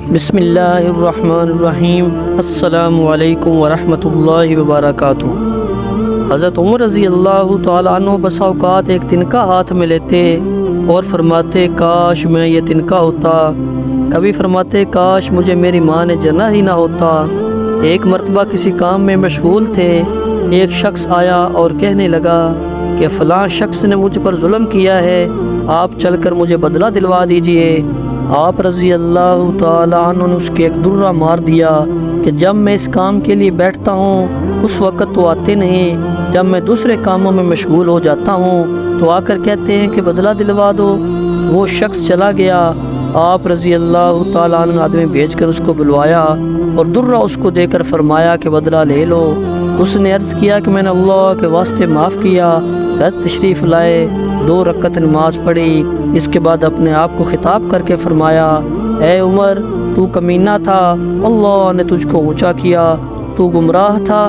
بسم اللہ الرحمن الرحیم۔ السلام علیکم ورحمۃ اللہ وبرکاتہ۔ حضرت عمر رضی اللہ تعالیٰ عنہ بس اوقات ایک تنکا ہاتھ میں لیتے اور فرماتے کاش میں یہ تنکا ہوتا، کبھی فرماتے کاش مجھے میری ماں نے جنا ہی نہ ہوتا۔ ایک مرتبہ کسی کام میں مشغول تھے، ایک شخص آیا اور کہنے لگا کہ فلاں شخص نے مجھ پر ظلم کیا ہے، آپ چل کر مجھے بدلہ دلوا دیجئے۔ آپ رضی اللہ تعالیٰ عنہ نے اس کے ایک درہ مار دیا کہ جب میں اس کام کے لیے بیٹھتا ہوں اس وقت تو آتے نہیں، جب میں دوسرے کاموں میں مشغول ہو جاتا ہوں تو آ کر کہتے ہیں کہ بدلہ دلوا دو۔ وہ شخص چلا گیا۔ آپ رضی اللہ تعالیٰ عنہ نے آدمی بھیج کر اس کو بلوایا اور درہ اس کو دے کر فرمایا کہ بدلہ لے لو۔ اس نے عرض کیا کہ میں نے اللہ کے واسطے معاف کیا۔ گھر تشریف لائے، 2 رکعت نماز پڑھی، اس کے بعد اپنے آپ کو خطاب کر کے فرمایا اے عمر تو کمینہ تھا، اللہ نے تجھ کو اونچا کیا، تو گمراہ تھا،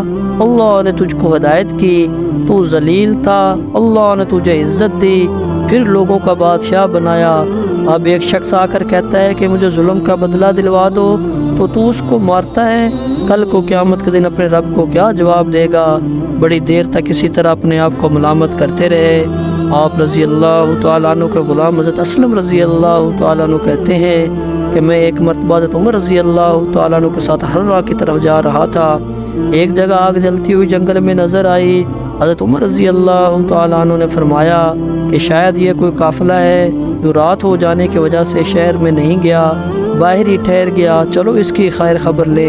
اللہ نے تجھ کو ہدایت کی، تو ذلیل تھا، اللہ نے تجھے عزت دی، پھر لوگوں کا بادشاہ بنایا۔ اب ایک شخص آ کر کہتا ہے کہ مجھے ظلم کا بدلہ دلوا دو تو اس کو مارتا ہے، کل کو قیامت کے دن اپنے رب کو کیا جواب دے گا؟ بڑی دیر تک اسی طرح اپنے آپ کو ملامت کرتے رہے۔ آپ رضی اللہ تعالیٰ عنہ کے غلام حضرت اسلم رضی اللہ تعالیٰ عنہ کہتے ہیں کہ میں ایک مرتبہ حضرت عمر رضی اللہ تعالیٰ عنہ کے ساتھ حرہ کی طرف جا رہا تھا۔ ایک جگہ آگ جلتی ہوئی جنگل میں نظر آئی۔ حضرت عمر رضی اللہ تعالیٰ عنہ نے فرمایا کہ شاید یہ کوئی قافلہ ہے جو رات ہو جانے کی وجہ سے شہر میں نہیں گیا، باہر ہی ٹھہر گیا، چلو اس کی خیر خبر لے،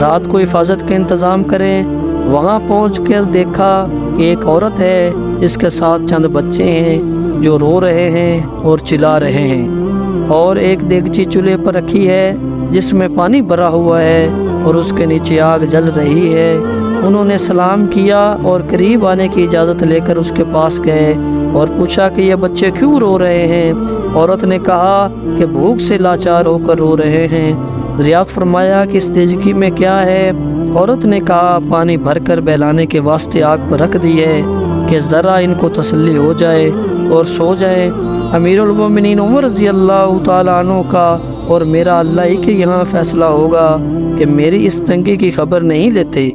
رات کو حفاظت کا انتظام کریں۔ وہاں پہنچ کر دیکھا کہ ایک عورت ہے جس کے ساتھ چند بچے ہیں جو رو رہے ہیں اور چلا رہے ہیں، اور ایک دیگچی چولہے پر رکھی ہے جس میں پانی بھرا ہوا ہے اور اس کے نیچے آگ جل رہی ہے۔ انہوں نے سلام کیا اور قریب آنے کی اجازت لے کر اس کے پاس گئے اور پوچھا کہ یہ بچے کیوں رو رہے ہیں؟ عورت نے کہا کہ بھوک سے لاچار ہو کر رو رہے ہیں۔ دریافت فرمایا کہ اس دیگچی میں کیا ہے؟ عورت نے کہا پانی بھر کر بہلانے کے واسطے آگ پر رکھ دی ہے کہ ذرا ان کو تسلی ہو جائے اور سو جائے۔ امیر المومنین عمر رضی اللہ تعالیٰ عنہ کا اور میرا اللہ ہی کے یہاں فیصلہ ہوگا کہ میری اس تنگی کی خبر نہیں لیتے۔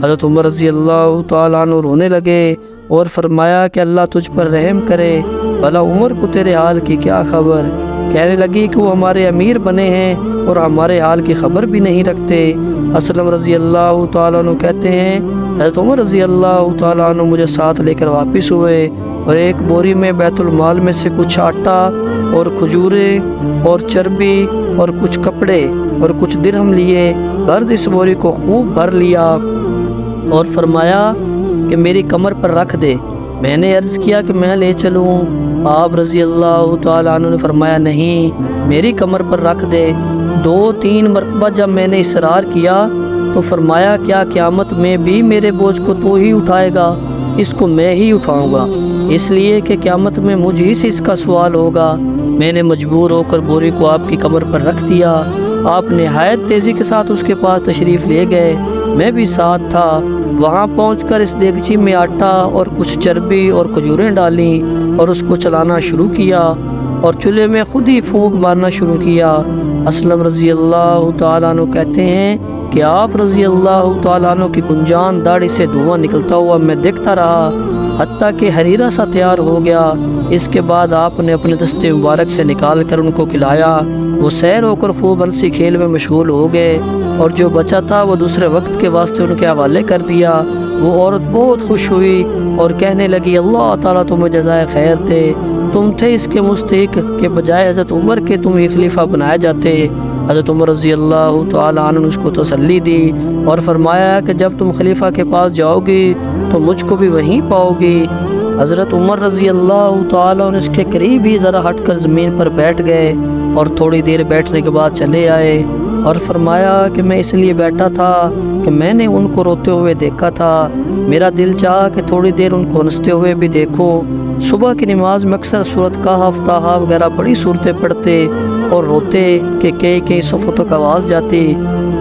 حضرت عمر رضی اللہ تعالیٰ عنہ رونے لگے اور فرمایا کہ اللہ تجھ پر رحم کرے، بھلا عمر کو تیرے حال کی کیا خبر؟ کہنے لگی کہ وہ ہمارے امیر بنے ہیں اور ہمارے حال کی خبر بھی نہیں رکھتے۔ اسلم رضی اللہ تعالیٰ عنہ کہتے ہیں حضرت عمر رضی اللہ تعالیٰ عنہ مجھے ساتھ لے کر واپس ہوئے اور ایک بوری میں بیت المال میں سے کچھ آٹا اور کھجوریں اور چربی اور کچھ کپڑے اور کچھ درہم لیے، غرض اس بوری کو خوب بھر لیا اور فرمایا کہ میری کمر پر رکھ دے۔ میں نے عرض کیا کہ میں لے چلوں؟ آپ رضی اللہ تعالیٰ عنہ نے فرمایا نہیں، میری کمر پر رکھ دے۔ 2-3 مرتبہ جب میں نے اصرار کیا تو فرمایا کیا قیامت میں بھی میرے بوجھ کو تو ہی اٹھائے گا؟ اس کو میں ہی اٹھاؤں گا، اس لیے کہ قیامت میں مجھ ہی سے اس کا سوال ہوگا۔ میں نے مجبور ہو کر بوری کو آپ کی کمر پر رکھ دیا۔ آپ نہایت تیزی کے ساتھ اس کے پاس تشریف لے گئے، میں بھی ساتھ تھا۔ وہاں پہنچ کر اس دیگچی میں آٹا اور کچھ چربی اور کھجوریں ڈالیں اور اس کو چلانا شروع کیا اور چولہے میں خود ہی پھونک مارنا شروع کیا۔ اسلم رضی اللہ تعالیٰ عنہ کہتے ہیں کہ آپ رضی اللہ تعالیٰ عنہ کی گنجان داڑھی سے دھواں نکلتا ہوا میں دیکھتا رہا حتیٰ کہ حریرہ سا تیار ہو گیا۔ اس کے بعد آپ نے اپنے دستے مبارک سے نکال کر ان کو کھلایا۔ وہ سیر ہو کر خوب ہنسی کھیل میں مشغول ہو گئے اور جو بچا تھا وہ دوسرے وقت کے واسطے ان کے حوالے کر دیا۔ وہ عورت بہت خوش ہوئی اور کہنے لگی اللہ تعالیٰ تمہیں جزائے خیر دے، تم تھے اس کے مستحق کہ بجائے حضرت عمر کے تم ہی خلیفہ بنائے جاتے۔ حضرت عمر رضی اللہ تعالیٰ عنہ نے اس کو تسلی دی اور فرمایا کہ جب تم خلیفہ کے پاس جاؤ گی تو مجھ کو بھی وہیں پاؤ گی۔ حضرت عمر رضی اللہ تعالیٰ عنہ اس کے قریب ہی ذرا ہٹ کر زمین پر بیٹھ گئے اور تھوڑی دیر بیٹھنے کے بعد چلے آئے اور فرمایا کہ میں اس لیے بیٹھا تھا کہ میں نے ان کو روتے ہوئے دیکھا تھا، میرا دل چاہا کہ تھوڑی دیر ان کو ہنستے ہوئے بھی دیکھو۔ صبح کی نماز میں اکثر سورۃ کہف، طٰہٰ وغیرہ بڑی صورتیں پڑھتے اور روتے کہ کئی صفوں تک آواز جاتی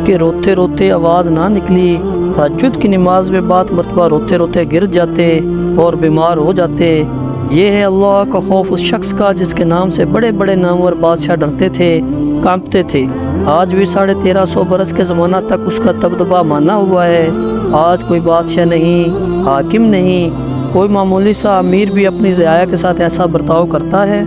کہ روتے روتے آواز نہ نکلی۔ تہجد کی نماز میں بعض مرتبہ روتے روتے گر جاتے اور بیمار ہو جاتے۔ یہ ہے اللہ کا خوف اس شخص کا جس کے نام سے بڑے بڑے نامور بادشاہ ڈرتے تھے، کانپتے تھے۔ آج بھی 1350 برس کے زمانہ تک اس کا دبدبہ مانا ہوا ہے۔ آج کوئی بادشاہ نہیں، حاکم نہیں، کوئی معمولی سا امیر بھی اپنی رعایا کے ساتھ ایسا برتاؤ کرتا ہے۔